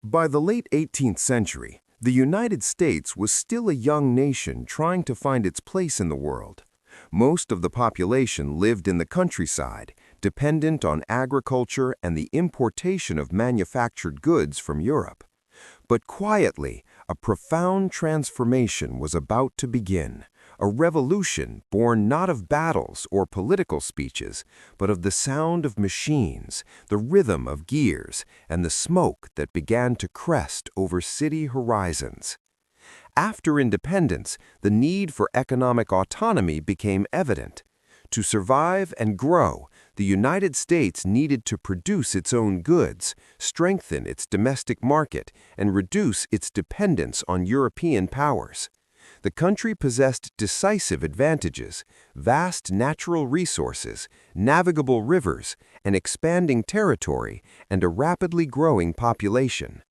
By the late 18th century, the United States was still a young nation trying to find its place in the world. Most of the population lived in the countryside, dependent on agriculture and the importation of manufactured goods from Europe. But quietly, a profound transformation was about to begin, a revolution born not of battles or political speeches, but of the sound of machines, the rhythm of gears, and the smoke that began to crest over city horizons. After independence, the need for economic autonomy became evident. To survive and grow, the United States needed to produce its own goods, strengthen its domestic market, and reduce its dependence on European powers. The country possessed decisive advantages: vast natural resources, navigable rivers, an expanding territory, and a rapidly growing population.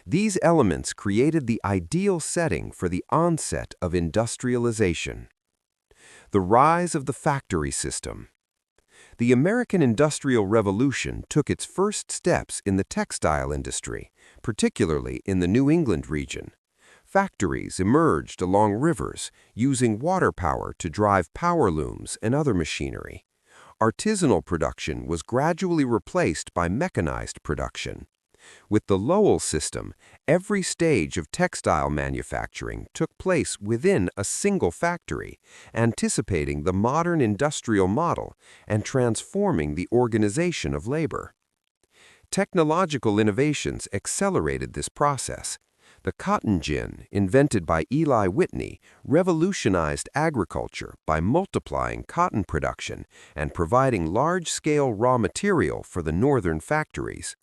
These elements created the ideal setting for the onset of industrialization. The rise of the factory system. The American Industrial Revolution took its first steps in the textile industry, particularly in the New England region. Factories emerged along rivers, using water power to drive power looms and other machinery. Artisanal production was gradually replaced by mechanized production. With the Lowell system, every stage of textile manufacturing took place within a single factory, anticipating the modern industrial model and transforming the organization of labor. Technological innovations accelerated this process. The cotton gin, invented by Eli Whitney, revolutionized agriculture by multiplying cotton production and providing large-scale raw material for the northern factories.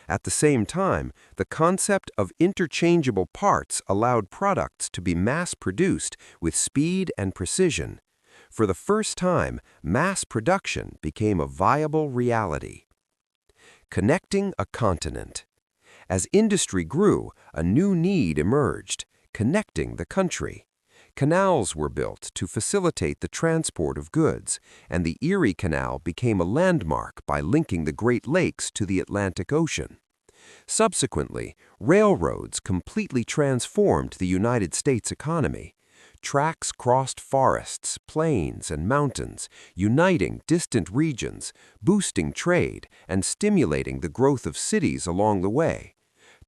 At the same time, the concept of interchangeable parts allowed products to be mass-produced with speed and precision. For the first time, mass production became a viable reality. Connecting a continent. As industry grew, a new need emerged: connecting the country. Canals were built to facilitate the transport of goods, and the Erie Canal became a landmark by linking the Great Lakes to the Atlantic Ocean. Subsequently, railroads completely transformed the United States economy. Tracks crossed forests, plains, and mountains, uniting distant regions, boosting trade, and stimulating the growth of cities along the way.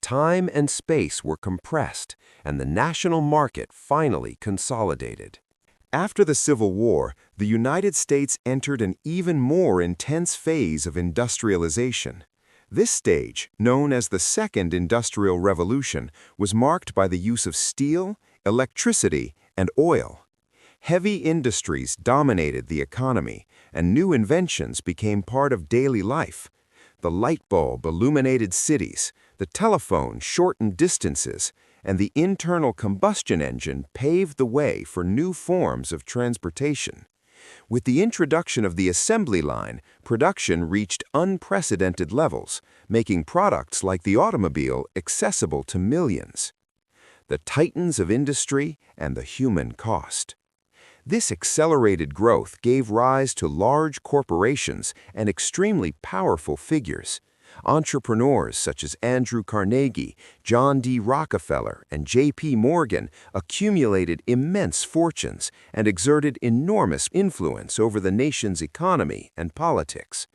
Time and space were compressed, and the national market finally consolidated. After the Civil War, the United States entered an even more intense phase of industrialization. This stage, known as the Second Industrial Revolution, was marked by the use of steel, electricity, and oil. Heavy industries dominated the economy, and new inventions became part of daily life. The light bulb illuminated cities, the telephone shortened distances, and the internal combustion engine paved the way for new forms of transportation. With the introduction of the assembly line, production reached unprecedented levels, making products like the automobile accessible to millions. The titans of industry and the human cost. This accelerated growth gave rise to large corporations and extremely powerful figures. Entrepreneurs such as Andrew Carnegie, John D. Rockefeller, and J.P. Morgan accumulated immense fortunes and exerted enormous influence over the nation's economy and politics.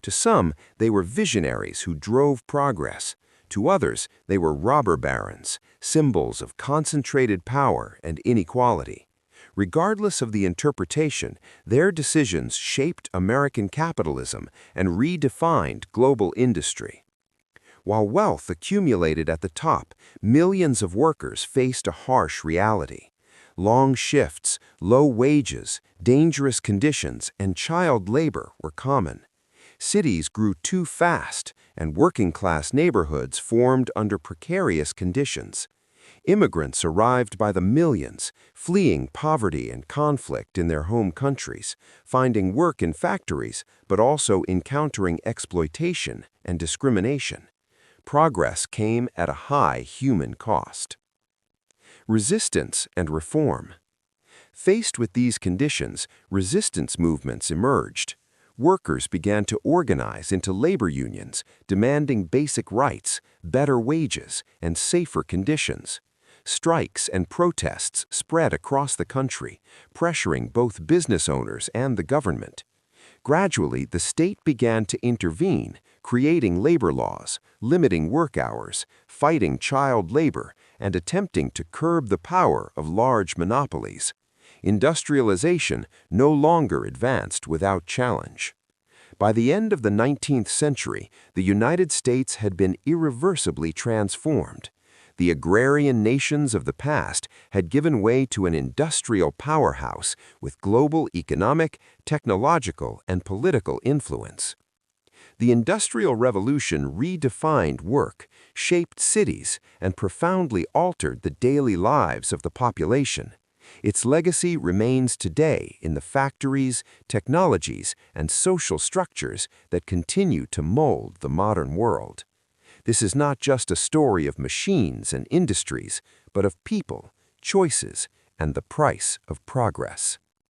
To some, they were visionaries who drove progress. To others, they were robber barons, symbols of concentrated power and inequality. Regardless of the interpretation, their decisions shaped American capitalism and redefined global industry. While wealth accumulated at the top, millions of workers faced a harsh reality. Long shifts, low wages, dangerous conditions, and child labor were common. Cities grew too fast, and working-class neighborhoods formed under precarious conditions. Immigrants arrived by the millions, fleeing poverty and conflict in their home countries, finding work in factories, but also encountering exploitation and discrimination. Progress came at a high human cost. Resistance and reform. Faced with these conditions, resistance movements emerged. Workers began to organize into labor unions, demanding basic rights, better wages, and safer conditions. Strikes and protests spread across the country, pressuring both business owners and the government. Gradually, the state began to intervene, creating labor laws, limiting work hours, fighting child labor, and attempting to curb the power of large monopolies. Industrialization no longer advanced without challenge. By the end of the 19th century, the United States had been irreversibly transformed. The agrarian nations of the past had given way to an industrial powerhouse with global economic, technological, and political influence. The Industrial Revolution redefined work, shaped cities, and profoundly altered the daily lives of the population. Its legacy remains today in the factories, technologies, and social structures that continue to mold the modern world. This is not just a story of machines and industries, but of people, choices, and the price of progress.